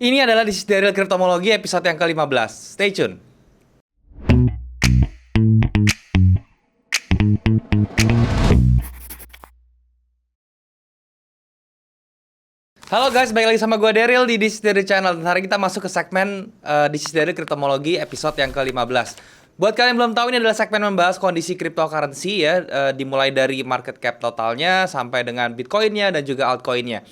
Ini adalah This is Daryl Cryptomology episode yang ke-15. Stay tune. Halo guys, balik lagi sama gue Daryl di This is Daryl Channel. Dan hari kita masuk ke segmen This is Daryl Cryptomology episode yang ke-15. Buat kalian yang belum tahu, ini adalah segmen membahas kondisi cryptocurrency ya, dimulai dari market cap totalnya sampai dengan Bitcoinnya dan juga altcoinnya.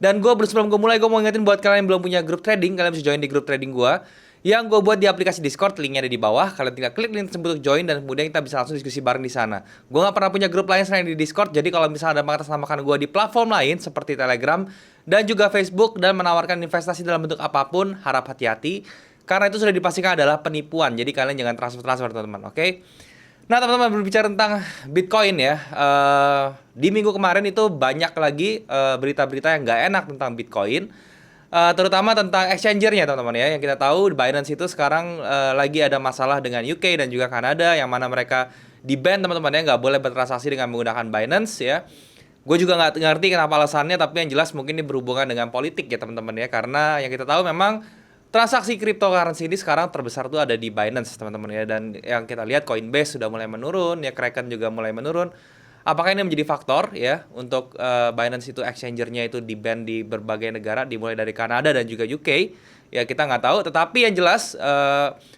Dan sebelum gue mulai, gue mau ingetin buat kalian yang belum punya grup trading, kalian bisa join di grup trading gue yang gue buat di aplikasi Discord, linknya ada di bawah. Kalian tinggal klik link tersebut untuk join dan kemudian kita bisa langsung diskusi bareng di sana. Gue nggak pernah punya grup lain selain di Discord, jadi kalau misalnya ada mengatasnamakan gue di platform lain seperti Telegram dan juga Facebook dan menawarkan investasi dalam bentuk apapun, harap hati-hati karena itu sudah dipastikan adalah penipuan. Jadi kalian jangan transfer teman-teman, oke? Nah teman-teman, berbicara tentang Bitcoin ya, di minggu kemarin itu banyak lagi berita-berita yang nggak enak tentang Bitcoin, terutama tentang exchangernya teman-teman ya. Yang kita tahu Binance itu sekarang lagi ada masalah dengan UK dan juga Kanada, yang mana mereka di-ban teman-teman ya, nggak boleh bertransaksi dengan menggunakan Binance ya. Gue juga nggak ngerti kenapa alasannya, tapi yang jelas mungkin ini berhubungan dengan politik ya teman-teman ya, karena yang kita tahu memang transaksi cryptocurrency ini sekarang terbesar tuh ada di Binance teman-teman ya, dan yang kita lihat Coinbase sudah mulai menurun ya, Kraken juga mulai menurun. Apakah ini menjadi faktor ya untuk Binance itu exchangernya itu di-ban di berbagai negara, dimulai dari Kanada dan juga UK? Ya kita nggak tahu, tetapi yang jelas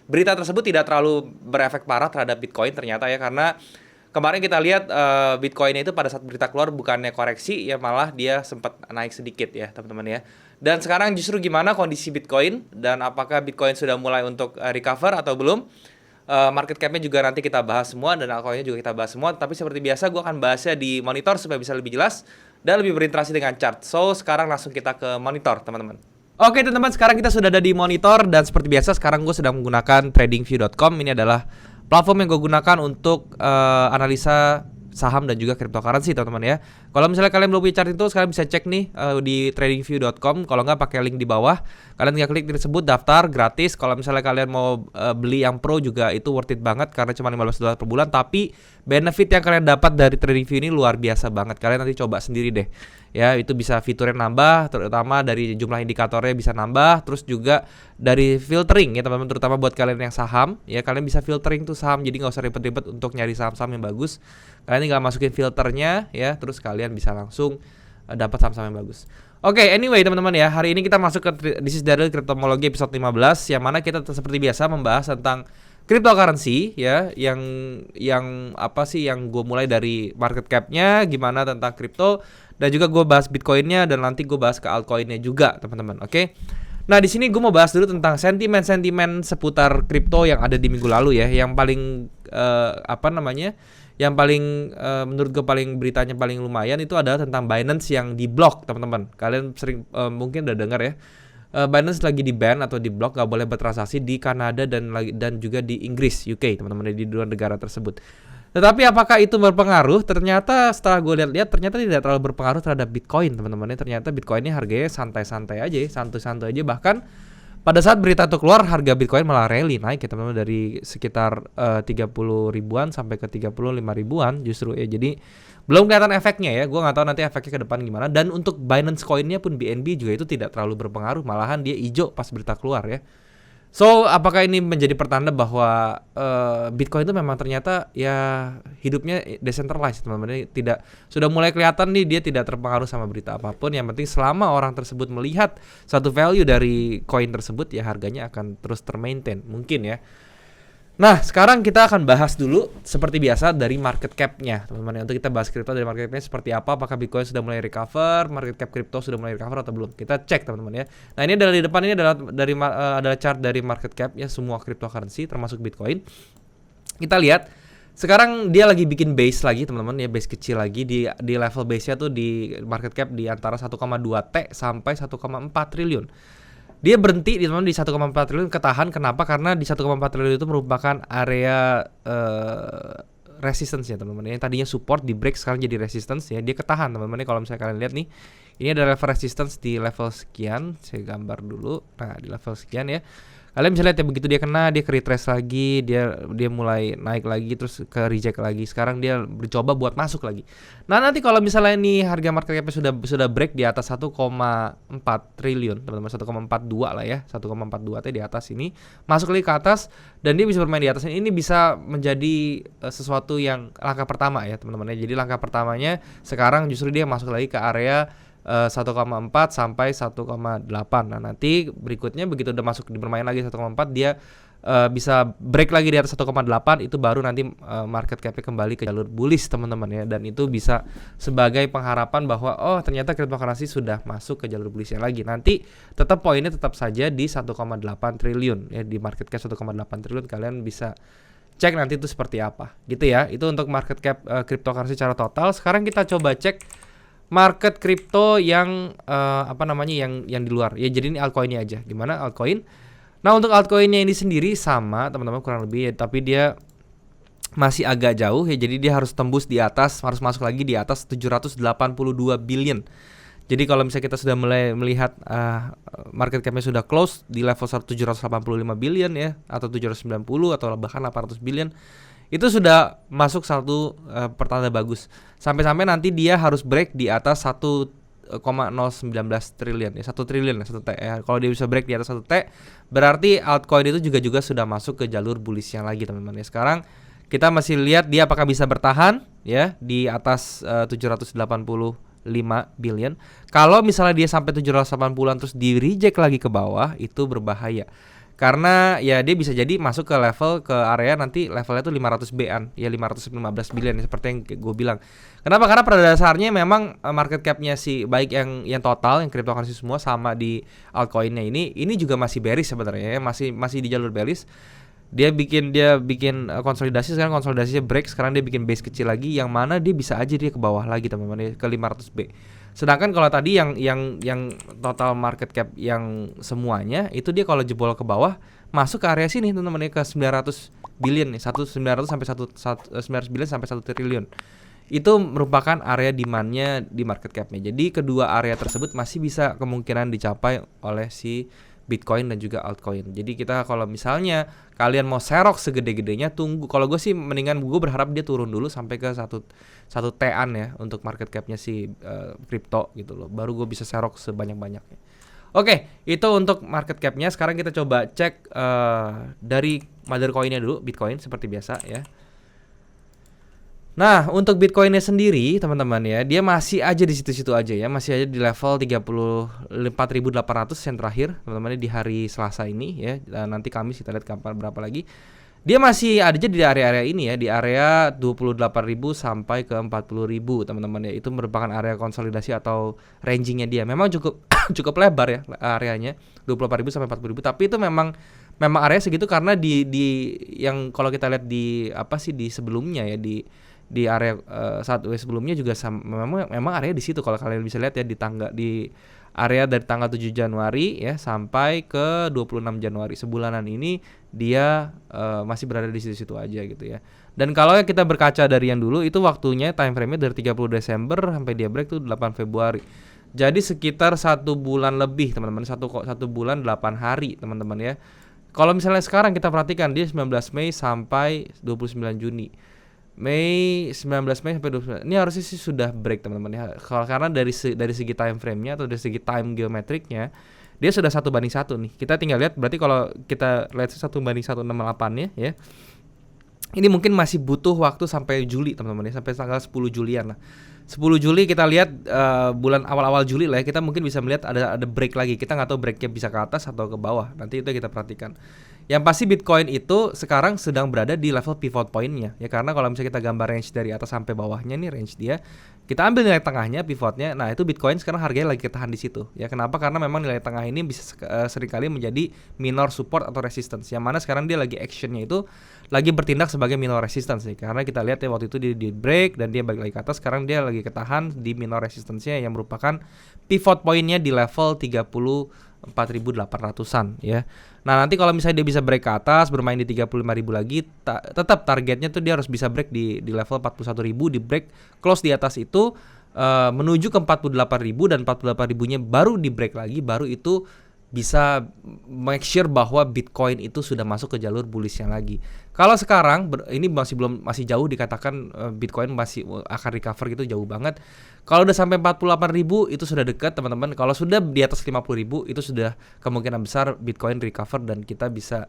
berita tersebut tidak terlalu berefek parah terhadap Bitcoin ternyata ya, karena kemarin kita lihat Bitcoin itu pada saat berita keluar bukannya koreksi ya, malah dia sempat naik sedikit ya teman-teman ya. Dan sekarang justru gimana kondisi Bitcoin dan apakah Bitcoin sudah mulai untuk recover atau belum? Market cap-nya juga nanti kita bahas semua dan altcoin-nya juga kita bahas semua. Tapi seperti biasa gue akan bahasnya di monitor supaya bisa lebih jelas dan lebih berinteraksi dengan chart. So sekarang langsung kita ke monitor teman-teman. Oke teman-teman, sekarang kita sudah ada di monitor dan seperti biasa sekarang gue sedang menggunakan tradingview.com. Ini adalah platform yang gue gunakan untuk analisa saham dan juga cryptocurrency teman-teman ya. Kalau misalnya kalian belum punya chart itu, kalian bisa cek nih di tradingview.com. Kalau nggak pakai link di bawah, kalian tinggal klik tersebut, daftar gratis. Kalau misalnya kalian mau beli yang pro juga itu worth it banget karena cuma $15 per bulan, tapi benefit yang kalian dapat dari TradingView ini luar biasa banget. Kalian nanti coba sendiri deh. Ya, itu bisa fiturnya nambah, terutama dari jumlah indikatornya bisa nambah, terus juga dari filtering ya teman-teman, terutama buat kalian yang saham ya, kalian bisa filtering tuh saham, jadi nggak usah ribet-ribet untuk nyari saham-saham yang bagus. Kalian tinggal masukin filternya ya, terus kalian bisa langsung dapat saham-saham yang bagus. Oke, anyway teman-teman ya, hari ini kita masuk ke This is Daryl Cryptomology episode 15, yang mana kita seperti biasa membahas tentang cryptocurrency ya, yang apa sih, yang gue mulai dari market cap-nya, gimana tentang crypto, dan juga gue bahas Bitcoin-nya, dan nanti gue bahas ke altcoin-nya juga teman-teman. Oke. Nah di sini gue mau bahas dulu tentang sentimen-sentimen seputar kripto yang ada di minggu lalu ya, yang paling yang paling menurut gue paling beritanya paling lumayan itu adalah tentang Binance yang di-block teman-teman. Kalian sering mungkin udah dengar ya. Binance lagi di-ban atau di-block, gak boleh bertransaksi di Kanada dan juga di Inggris, UK teman-teman, di dua negara tersebut. Tetapi apakah itu berpengaruh? Ternyata setelah gue lihat ternyata tidak terlalu berpengaruh terhadap Bitcoin teman-teman. Ternyata Bitcoin ini harganya santai-santai aja, santai-santai aja. Bahkan pada saat berita itu keluar, harga Bitcoin malah rally naik ya teman-teman, dari sekitar 30 ribuan sampai ke 35 ribuan justru ya. Jadi belum kelihatan efeknya ya. Gue nggak tahu nanti efeknya ke depan gimana. Dan untuk Binance Coin-nya pun BNB juga itu tidak terlalu berpengaruh, malahan dia hijau pas berita keluar ya. So, apakah ini menjadi pertanda bahwa Bitcoin itu memang ternyata ya hidupnya decentralized teman-teman? Tidak, sudah mulai kelihatan nih dia tidak terpengaruh sama berita apapun. Yang penting selama orang tersebut melihat satu value dari koin tersebut ya, harganya akan terus termaintain mungkin ya. Nah, sekarang kita akan bahas dulu seperti biasa dari market cap-nya, teman-teman. Untuk kita bahas kripto dari market cap-nya seperti apa, apakah Bitcoin sudah mulai recover, market cap kripto sudah mulai recover atau belum. Kita cek, teman-teman ya. Nah, ini adalah di depan ini adalah chart dari market cap ya semua cryptocurrency termasuk Bitcoin. Kita lihat sekarang dia lagi bikin base lagi, teman-teman ya, base kecil lagi di level base-nya tuh di market cap di antara 1,2 T sampai 1,4 triliun. Dia berhenti di 1,4 triliun, ketahan. Kenapa? Karena di 1,4 triliun itu merupakan area resistance ya teman-teman. Yang tadinya support di break sekarang jadi resistance ya. Dia ketahan teman-teman. Kalau misalnya kalian lihat nih, Ini ada level resistance di level sekian. Saya gambar dulu. Nah, di level sekian ya. Kalian bisa lihat ya, begitu dia kena, dia ke retrace lagi, dia mulai naik lagi, terus ke reject lagi. Sekarang dia mencoba buat masuk lagi. Nah, nanti kalau misalnya ini harga market cap-nya sudah break di atas 1,4 triliun, teman-teman, 1,42 lah ya. 1,42 teh di atas ini, masuk lagi ke atas dan dia bisa bermain di atas ini bisa menjadi sesuatu yang langkah pertama ya, teman-teman ya. Jadi langkah pertamanya sekarang justru dia masuk lagi ke area 1,4 sampai 1,8. Nah, nanti berikutnya begitu udah masuk bermain lagi 1,4 dia bisa break lagi di atas 1,8, itu baru nanti market cap-nya kembali ke jalur bullish, teman-teman ya. Dan itu bisa sebagai pengharapan bahwa oh ternyata cryptocurrency sudah masuk ke jalur bullish lagi. Nanti tetap poinnya tetap saja di 1,8 triliun ya, di market cap 1,8 triliun. Kalian bisa cek nanti itu seperti apa gitu ya. Itu untuk market cap cryptocurrency secara total. Sekarang kita coba cek market kripto yang yang di luar ya. Jadi ini altcoinnya aja. Gimana altcoin? Nah, untuk altcoinnya ini sendiri sama teman-teman kurang lebih ya, tapi dia masih agak jauh ya. Jadi dia harus tembus di atas, harus masuk lagi di atas 782 billion. Jadi kalau misalnya kita sudah mulai melihat market cap-nya sudah close di level 785 billion ya, atau 790 atau bahkan 800 billion, itu sudah masuk satu pertanda bagus. Sampai-sampai nanti dia harus break di atas 1,019 triliun ya, 1 triliun ya, 1 T ya. Kalau dia bisa break di atas 1 T, berarti altcoin itu juga sudah masuk ke jalur bullish-nya lagi, teman-teman ya. Sekarang kita masih lihat dia apakah bisa bertahan ya di atas 785 billion. Kalau misalnya dia sampai 780-an terus di reject lagi ke bawah, itu berbahaya. Karena ya dia bisa jadi masuk ke level, ke area nanti levelnya tuh 500B-an ya, 515 billion seperti yang gue bilang. Kenapa? Karena pada dasarnya memang market cap-nya sih, baik yang total, yang cryptocurrency semua sama di altcoin-nya ini juga masih bearish sebenarnya ya, masih di jalur bearish. Dia bikin konsolidasi, sekarang konsolidasinya break, sekarang dia bikin base kecil lagi, yang mana dia bisa aja dia ke bawah lagi, teman-teman ya, ke 500B. Sedangkan kalau tadi yang total market cap yang semuanya itu dia kalau jebol ke bawah masuk ke area sini, teman-teman ya, ke 900 billion nih, 900 sampai 900 billion sampai 1 triliun. Itu merupakan area demand-nya di market cap-nya. Jadi kedua area tersebut masih bisa kemungkinan dicapai oleh si Bitcoin dan juga altcoin. Jadi kita kalau misalnya kalian mau serok segede-gedenya, tunggu. Kalau gue sih mendingan gue berharap dia turun dulu sampai ke satu T-an ya untuk market cap-nya si kripto gitu loh. Baru gue bisa serok sebanyak-banyaknya. Oke, itu untuk market cap-nya. Sekarang kita coba cek dari mother coin-nya dulu, Bitcoin seperti biasa ya. Nah, untuk Bitcoin-nya sendiri, teman-teman ya, dia masih aja di situ-situ aja ya, masih aja di level 34.800 yang terakhir, teman-teman, di hari Selasa ini ya. Dan nanti Kamis kita lihat kapan berapa lagi. Dia masih ada aja di area-area ini ya, di area 28.000 sampai ke 40.000, teman-teman ya. Itu merupakan area konsolidasi atau ranging-nya dia. Memang cukup cukup lebar ya areanya, 24.000 sampai 40.000, tapi itu memang area segitu karena di yang kalau kita lihat di di sebelumnya ya, di area saat sebelumnya juga memang area di situ. Kalau kalian bisa lihat ya, di area dari tanggal 7 Januari ya sampai ke 26 Januari sebulanan ini dia masih berada di situ-situ aja gitu ya. Dan kalau kita berkaca dari yang dulu, itu waktunya time frame-nya dari 30 Desember sampai dia break tuh 8 Februari. Jadi sekitar 1 bulan lebih, teman-teman, 1 bulan 8 hari, teman-teman ya. Kalau misalnya sekarang kita perhatikan, dia 19 Mei sampai 29 Juni. 19 Mei sampai 29. Ini harusnya sih sudah break, teman-teman ya. Karena dari segi time frame-nya atau dari segi time geometriknya, dia sudah 1:1 nih. Kita tinggal lihat, berarti kalau kita lihat 1:168-nya ya. Ini mungkin masih butuh waktu sampai Juli, teman-teman ya, sampai tanggal 10 Julian lah. 10 Juli kita lihat bulan awal-awal Juli lah ya, kita mungkin bisa melihat ada break lagi. Kita nggak tahu breaknya bisa ke atas atau ke bawah. Nanti itu kita perhatikan. Yang pasti Bitcoin itu sekarang sedang berada di level pivot point-nya ya, karena kalau misalnya kita gambar range dari atas sampai bawahnya nih, range dia, kita ambil nilai tengahnya, pivotnya. Nah, itu Bitcoin sekarang harganya lagi ketahan di situ ya. Kenapa? Karena memang nilai tengah ini bisa seringkali menjadi minor support atau resistance, yang mana sekarang dia lagi actionnya itu lagi bertindak sebagai minor resistance nih. Karena kita lihat ya, waktu itu di break dan dia balik lagi ke atas. Sekarang dia lagi ketahan di minor resistance-nya yang merupakan pivot point-nya di level 34.800-an ya. Nah, nanti kalau misalnya dia bisa break ke atas, bermain di 35.000 lagi, tetap targetnya tuh dia harus bisa break di level 41.000, di break close di atas itu. menuju ke 48.000 dan 48.000-nya baru di break lagi, baru itu bisa make sure bahwa Bitcoin itu sudah masuk ke jalur bullish-nya lagi. Kalau sekarang ini masih jauh dikatakan Bitcoin masih akan recover gitu, jauh banget. Kalau udah sampai 48.000 itu sudah dekat teman-teman. Kalau sudah di atas 50.000 itu sudah kemungkinan besar Bitcoin recover dan kita bisa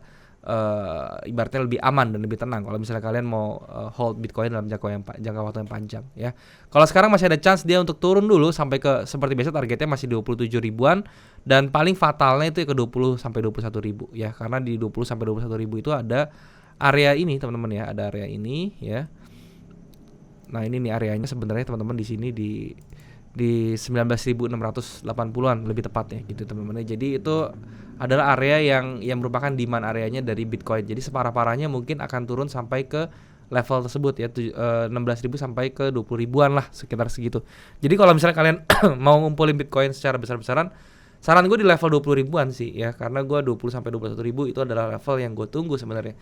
ibaratnya lebih aman dan lebih tenang kalau misalnya kalian mau hold Bitcoin dalam jangka waktu yang panjang ya. Kalau sekarang masih ada chance dia untuk turun dulu sampai ke seperti biasa targetnya masih 27 ribuan dan paling fatalnya itu ke 20 sampai 21 ribu ya, karena di 20 sampai 21 ribu itu ada area ini teman-teman ya, ada area ini ya. Nah, ini nih areanya sebenarnya teman-teman di sini di 19.680-an lebih tepatnya gitu teman-teman. Jadi itu adalah area yang merupakan demand areanya dari Bitcoin. Jadi separah-parahnya mungkin akan turun sampai ke level tersebut ya, 16.000 sampai ke 20 ribuan lah, sekitar segitu. Jadi kalau misalnya kalian mau ngumpulin Bitcoin secara besar-besaran, saran gue di level 20 ribuan sih ya, karena gue 20 sampai 21 ribu itu adalah level yang gue tunggu sebenarnya.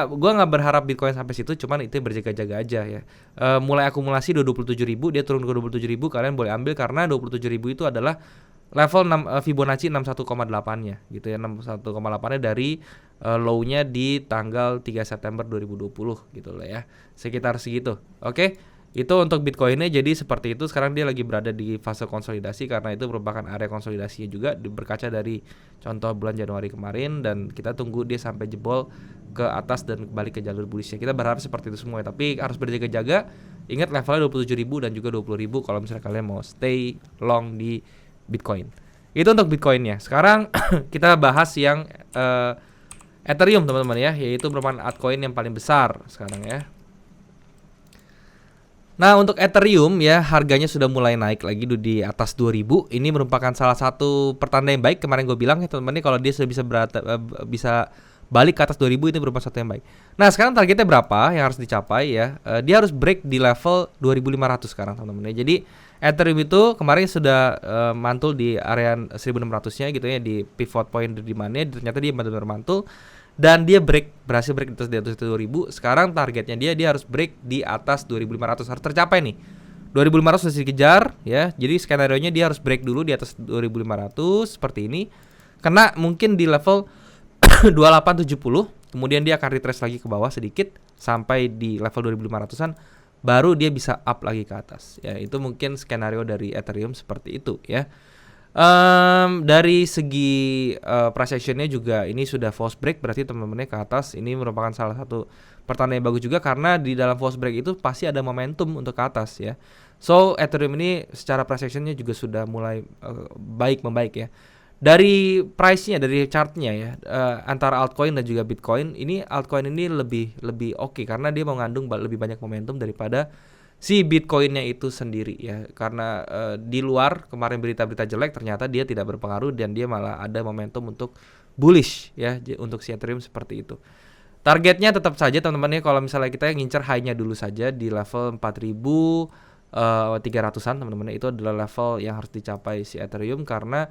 Gue nggak berharap Bitcoin sampai situ, cuman itu berjaga-jaga aja ya. Mulai akumulasi 27.000, dia turun ke 27.000, kalian boleh ambil karena 27.000 itu adalah level 6 Fibonacci 61,8-nya gitu ya, 61,8-nya dari low-nya di tanggal 3 September 2020 gitu lah ya. Sekitar segitu. Oke. Itu untuk Bitcoinnya jadi seperti itu. Sekarang dia lagi berada di fase konsolidasi karena itu merupakan area konsolidasinya juga berkaca dari contoh bulan Januari kemarin, dan kita tunggu dia sampai jebol ke atas dan kembali ke jalur bullishnya. Kita berharap seperti itu semua ya, tapi harus berjaga-jaga. Ingat levelnya 27.000 dan juga 20.000 kalau misalnya kalian mau stay long di Bitcoin. Itu untuk Bitcoinnya. Sekarang kita bahas yang Ethereum teman-teman ya, yaitu merupakan altcoin yang paling besar sekarang ya. Nah, untuk Ethereum ya, harganya sudah mulai naik lagi di atas 2000. Ini merupakan salah satu pertanda yang baik. Kemarin gue bilang ya teman-teman, kalau dia sudah bisa balik ke atas 2000 itu merupakan sesuatu yang baik. Nah, sekarang targetnya berapa yang harus dicapai ya? Dia harus break di level 2500 sekarang teman-teman ya. Jadi Ethereum itu kemarin sudah mantul di area 1600-nya gitu ya, di pivot point di mana ternyata dia benar-benar mantul. Dan dia berhasil break di atas 2000. Sekarang targetnya dia harus break di atas 2500, harus tercapai nih. 2500 harus dikejar ya. Jadi skenario-nya dia harus break dulu di atas 2500 seperti ini. Kena mungkin di level 2870, kemudian dia akan retrace lagi ke bawah sedikit sampai di level 2500-an, baru dia bisa up lagi ke atas. Ya, itu mungkin skenario dari Ethereum seperti itu ya. Dari segi price action-nya juga ini sudah false break, berarti teman-temannya ke atas. Ini merupakan salah satu pertanda yang bagus juga karena di dalam false break itu pasti ada momentum untuk ke atas ya. So Ethereum ini secara price action-nya juga sudah mulai membaik ya. Dari price-nya, dari chart-nya ya, antara altcoin dan juga Bitcoin, ini altcoin ini lebih oke karena dia mengandung lebih banyak momentum daripada si Bitcoinnya itu sendiri ya, karena di luar kemarin berita-berita jelek ternyata dia tidak berpengaruh dan dia malah ada momentum untuk bullish ya untuk si Ethereum seperti itu. Targetnya tetap saja teman-teman ya, kalau misalnya kita ngincer high-nya dulu saja di level 4.300-an teman-teman, itu adalah level yang harus dicapai si Ethereum karena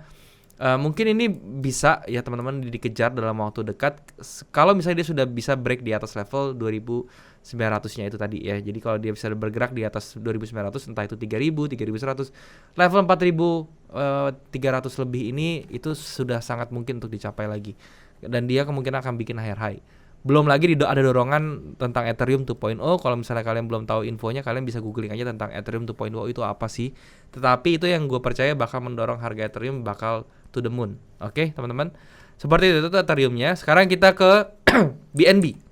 mungkin ini bisa ya teman-teman dikejar dalam waktu dekat kalau misalnya dia sudah bisa break di atas level 2900-nya itu tadi ya. Jadi kalau dia bisa bergerak di atas 2900, entah itu 3000, 3100, level 4300 lebih ini itu sudah sangat mungkin untuk dicapai lagi. Dan dia kemungkinan akan bikin higher high. Belum lagi ada dorongan tentang Ethereum 2.0. Kalau misalnya kalian belum tahu infonya, kalian bisa googling aja tentang Ethereum 2.0 itu apa sih. Tetapi itu yang gue percaya bakal mendorong harga Ethereum bakal to the moon. Oke, teman-teman. Seperti itu Ethereum-nya. Sekarang kita ke BNB.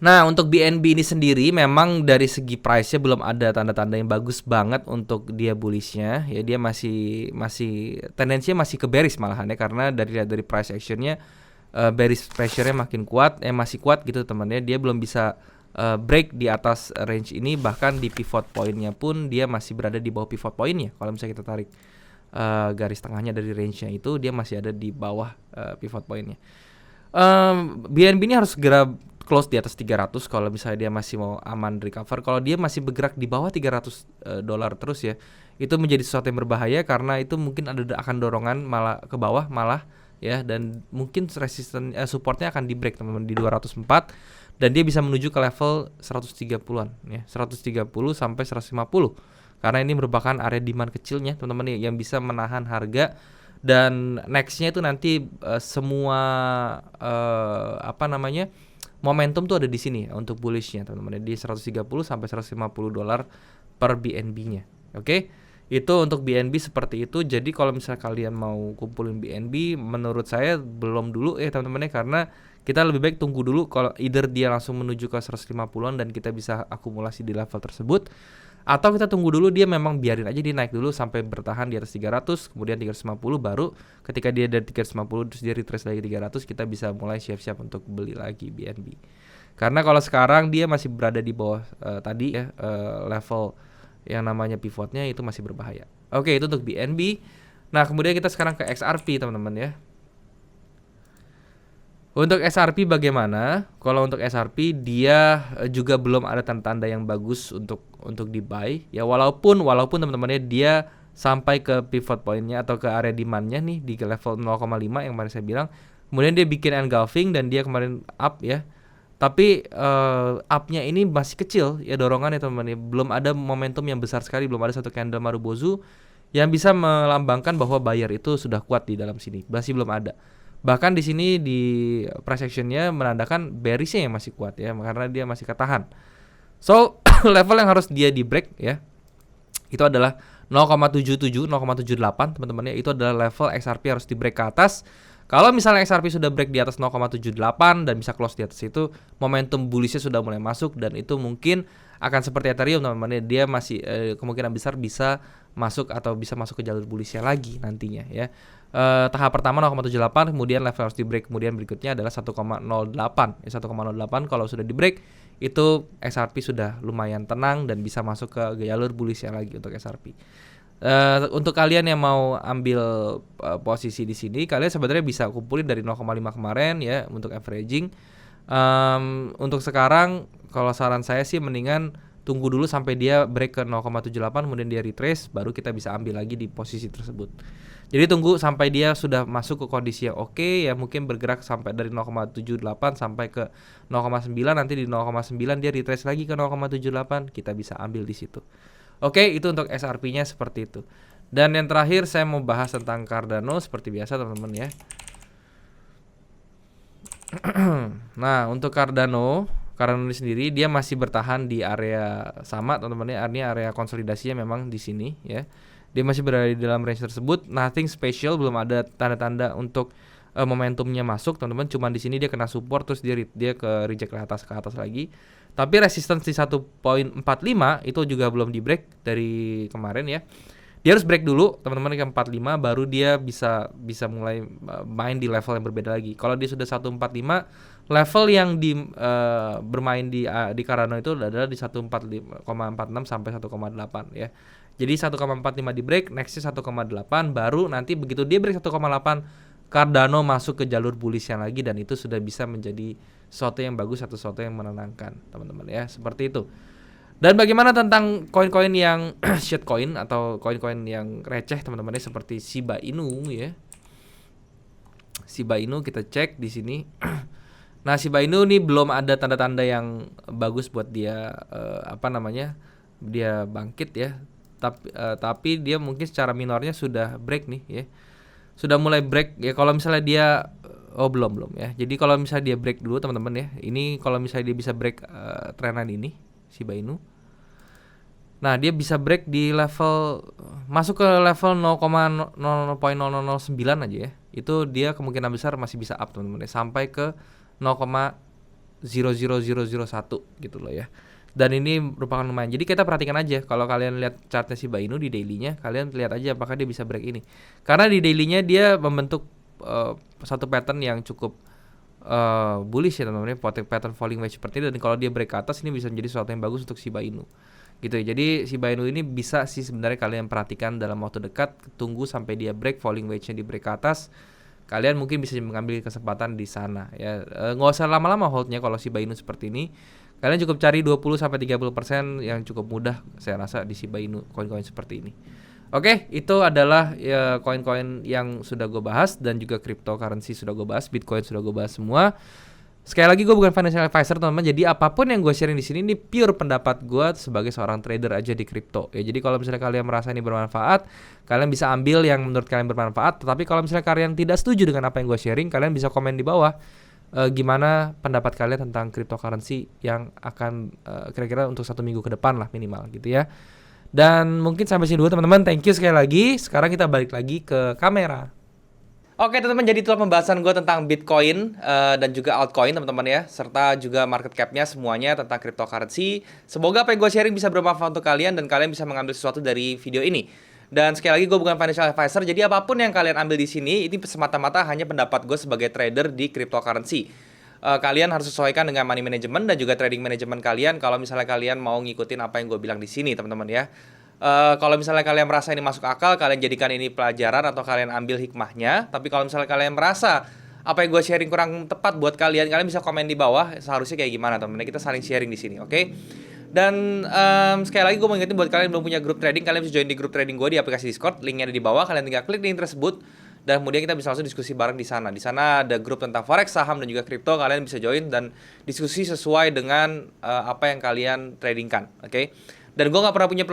Nah, untuk BNB ini sendiri memang dari segi price-nya belum ada tanda-tanda yang bagus banget untuk dia bullish-nya. Ya, dia masih tendensinya masih ke bearish malahan ya, karena dari price action-nya bearish pressure-nya masih kuat gitu teman-teman. Dia belum bisa break di atas range ini, bahkan di pivot point-nya pun dia masih berada di bawah pivot point-nya. Kalau misalnya kita tarik garis tengahnya dari range-nya itu, dia masih ada di bawah pivot point-nya. BNB ini harus segera close di atas 300 kalau misalnya dia masih mau aman recover. Kalau dia masih bergerak di bawah $300 terus ya, itu menjadi sesuatu yang berbahaya karena itu mungkin akan dorongan malah ke bawah ya, dan mungkin supportnya akan di break teman-teman di 204. dan dia bisa menuju ke level 130-an ya, 130 sampai 150. Karena ini merupakan area demand kecilnya teman-teman yang bisa menahan harga, dan nextnya itu nanti semua momentum tuh ada di sini untuk bullishnya teman-teman, di 130 sampai 150 dolar per BNB-nya. Oke. Itu untuk BNB seperti itu. Jadi kalau misalnya kalian mau kumpulin BNB, menurut saya belum dulu ya teman-teman, karena kita lebih baik tunggu dulu kalau either dia langsung menuju ke 150-an dan kita bisa akumulasi di level tersebut, atau kita tunggu dulu dia memang biarin aja dia naik dulu sampai bertahan di atas 300, kemudian 350, baru ketika dia dari 350 terus dia retrace lagi 300, kita bisa mulai siap-siap untuk beli lagi BNB. Karena kalau sekarang dia masih berada di bawah tadi ya level yang namanya pivotnya, itu masih berbahaya. Oke, itu untuk BNB. Nah, kemudian kita sekarang ke XRP teman-teman ya. Untuk XRP bagaimana? Kalau untuk XRP dia juga belum ada tanda-tanda yang bagus untuk di buy ya, walaupun teman-teman ya dia sampai ke pivot pointnya atau ke area demand-nya nih di level 0,5 yang kemarin saya bilang. Kemudian dia bikin engulfing dan dia kemarin up ya. Tapi up-nya ini masih kecil ya dorongannya teman-teman ya. Belum ada momentum yang besar sekali, belum ada satu candle Marubozu yang bisa melambangkan bahwa buyer itu sudah kuat di dalam sini. Masih belum ada. Bahkan di sini di price action-nya menandakan bearish-nya yang masih kuat ya, karena dia masih ketahan. So, level yang harus dia di break ya, itu adalah 0,77, 0,78 teman-teman ya. Itu adalah level XRP harus di break ke atas. Kalau misalnya XRP sudah break di atas 0,78 dan bisa close di atas itu, momentum bullish-nya sudah mulai masuk, dan itu mungkin akan seperti Ethereum teman-teman ya. Dia masih kemungkinan besar bisa masuk ke jalur bullish-nya lagi nantinya ya. Tahap pertama 0,78, kemudian level harus di break, kemudian berikutnya adalah 1,08 ya, 1,08 kalau sudah di break itu XRP sudah lumayan tenang dan bisa masuk ke jalur bullish lagi untuk XRP. Untuk kalian yang mau ambil posisi di sini, kalian sebenarnya bisa kumpulin dari 0,5 kemarin ya untuk averaging. Untuk sekarang kalau saran saya sih mendingan tunggu dulu sampai dia break ke 0,78, kemudian dia retrace, baru kita bisa ambil lagi di posisi tersebut. Jadi tunggu sampai dia sudah masuk ke kondisi yang oke ya, mungkin bergerak sampai dari 0,78 sampai ke 0,9, nanti di 0,9 dia retrace lagi ke 0,78, kita bisa ambil di situ. Oke, itu untuk SRP-nya seperti itu. Dan yang terakhir saya mau bahas tentang Cardano seperti biasa teman-teman ya. Nah, untuk Cardano ini sendiri dia masih bertahan di area sama teman-teman ya. Artinya area konsolidasinya memang di sini ya. Dia masih berada di dalam range tersebut, nothing special, belum ada tanda-tanda untuk momentumnya masuk teman-teman. Cuman di sini dia kena support terus dia ke reject ke atas lagi. Tapi resistance di 1.45 itu juga belum di break dari kemarin ya. Dia harus break dulu teman-teman ke 45 baru dia bisa mulai main di level yang berbeda lagi. Kalau dia sudah 145, level yang bermain di Cardano itu adalah di 1.46 sampai 1.8 ya. Jadi 1.45 di break, nextnya 1.8, baru nanti begitu dia break 1.8, Cardano masuk ke jalur bullish-nya lagi, dan itu sudah bisa menjadi sesuatu yang bagus atau sesuatu yang menenangkan teman-teman ya, seperti itu. Dan bagaimana tentang koin-koin yang shitcoin atau koin-koin yang receh teman-teman ya, seperti Shiba Inu ya. Shiba Inu kita cek di sini. Nah, Shiba Inu nih belum ada tanda-tanda yang bagus buat dia dia bangkit ya. Tapi dia mungkin secara minornya sudah break nih ya. Sudah mulai break ya. Kalau misalnya dia belum ya. Jadi kalau misalnya dia break dulu teman-teman ya. Ini kalau misalnya dia bisa break trenan ini Shiba Inu. Nah, dia bisa break di level masuk ke level 0,0009 aja ya. Itu dia kemungkinan besar masih bisa up teman-teman ya, sampai ke 0,00001 gitu loh ya. Dan ini merupakan lumayan. Jadi kita perhatikan aja kalau kalian lihat chartnya Shiba Inu di daily-nya, kalian lihat aja apakah dia bisa break ini. Karena di daily-nya dia membentuk satu pattern yang cukup bullish ya teman-teman, pattern falling wedge seperti ini, dan kalau dia break ke atas ini bisa menjadi sesuatu yang bagus untuk Shiba Inu. Gitu ya. Jadi Shiba Inu ini bisa sih sebenarnya kalian perhatikan dalam waktu dekat, tunggu sampai dia break falling wedge-nya di break ke atas. Kalian mungkin bisa mengambil kesempatan di sana ya. Nggak usah lama-lama holdnya kalau Shiba Inu seperti ini. Kalian cukup cari 20-30% yang cukup mudah saya rasa di Shiba Inu, koin-koin seperti ini. Oke, itu adalah ya, koin-koin yang sudah gue bahas, dan juga cryptocurrency sudah gue bahas, Bitcoin sudah gue bahas semua. Sekali lagi gue bukan financial advisor teman-teman, jadi apapun yang gue sharing di sini ini pure pendapat gue sebagai seorang trader aja di kripto. Ya, jadi kalau misalnya kalian merasa ini bermanfaat, kalian bisa ambil yang menurut kalian bermanfaat. Tetapi kalau misalnya kalian tidak setuju dengan apa yang gue sharing, kalian bisa komen di bawah gimana pendapat kalian tentang cryptocurrency yang akan kira-kira untuk 1 minggu ke depan lah minimal gitu ya. Dan mungkin sampai sini dulu teman-teman. Thank you sekali lagi. Sekarang kita balik lagi ke kamera. Oke teman-teman, jadi itulah pembahasan gue tentang Bitcoin dan juga altcoin teman-teman ya, serta juga market cap-nya semuanya tentang cryptocurrency. Semoga apa yang gue sharing bisa bermanfaat untuk kalian dan kalian bisa mengambil sesuatu dari video ini. Dan sekali lagi gue bukan financial advisor, jadi apapun yang kalian ambil di sini ini semata-mata hanya pendapat gue sebagai trader di cryptocurrency. Kalian harus sesuaikan dengan money management dan juga trading management kalian kalau misalnya kalian mau ngikutin apa yang gue bilang di sini teman-teman ya. Kalau misalnya kalian merasa ini masuk akal, kalian jadikan ini pelajaran atau kalian ambil hikmahnya. Tapi kalau misalnya kalian merasa apa yang gue sharing kurang tepat buat kalian, kalian bisa komen di bawah seharusnya kayak gimana teman-teman. Kita saling sharing di sini, oke? Dan sekali lagi gue mau ingetin buat kalian yang belum punya grup trading, kalian bisa join di grup trading gue di aplikasi Discord. Linknya ada di bawah, kalian tinggal klik link tersebut dan kemudian kita bisa langsung diskusi bareng di sana. Di sana ada grup tentang forex, saham dan juga kripto. Kalian bisa join dan diskusi sesuai dengan apa yang kalian tradingkan, oke? Dan gue gak pernah punya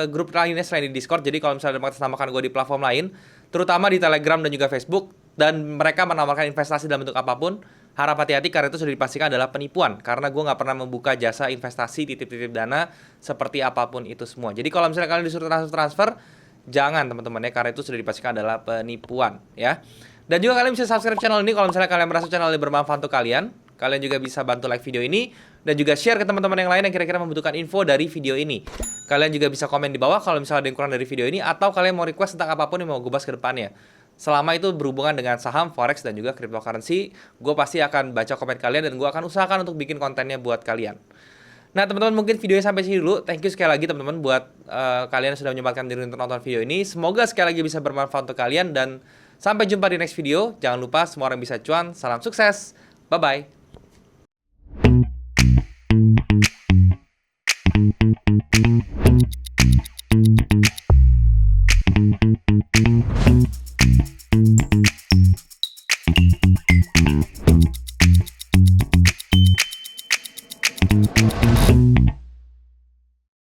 grup lainnya selain di Discord. Jadi kalau misalnya ada mengatasnamakan gue di platform lain, terutama di Telegram dan juga Facebook, dan mereka menawarkan investasi dalam bentuk apapun, harap hati-hati karena itu sudah dipastikan adalah penipuan. Karena gue gak pernah membuka jasa investasi, titip-titip dana, seperti apapun itu semua. Jadi kalau misalnya kalian disuruh transfer, jangan teman-teman ya, karena itu sudah dipastikan adalah penipuan ya. Dan juga kalian bisa subscribe channel ini kalau misalnya kalian merasa channel ini bermanfaat untuk kalian. Kalian juga bisa bantu like video ini dan juga share ke teman-teman yang lain yang kira-kira membutuhkan info dari video ini. Kalian juga bisa komen di bawah kalau misalnya ada yang kurang dari video ini atau kalian mau request tentang apapun yang mau gue bahas ke depannya. Selama itu berhubungan dengan saham, forex dan juga cryptocurrency, gue pasti akan baca komen kalian dan gue akan usahakan untuk bikin kontennya buat kalian. Nah teman-teman, mungkin videonya sampai sini dulu. Thank you sekali lagi teman-teman buat kalian yang sudah menyempatkan diri untuk nonton video ini. Semoga sekali lagi bisa bermanfaat untuk kalian dan sampai jumpa di next video. Jangan lupa semua orang bisa cuan. Salam sukses. Bye-bye. Thank you.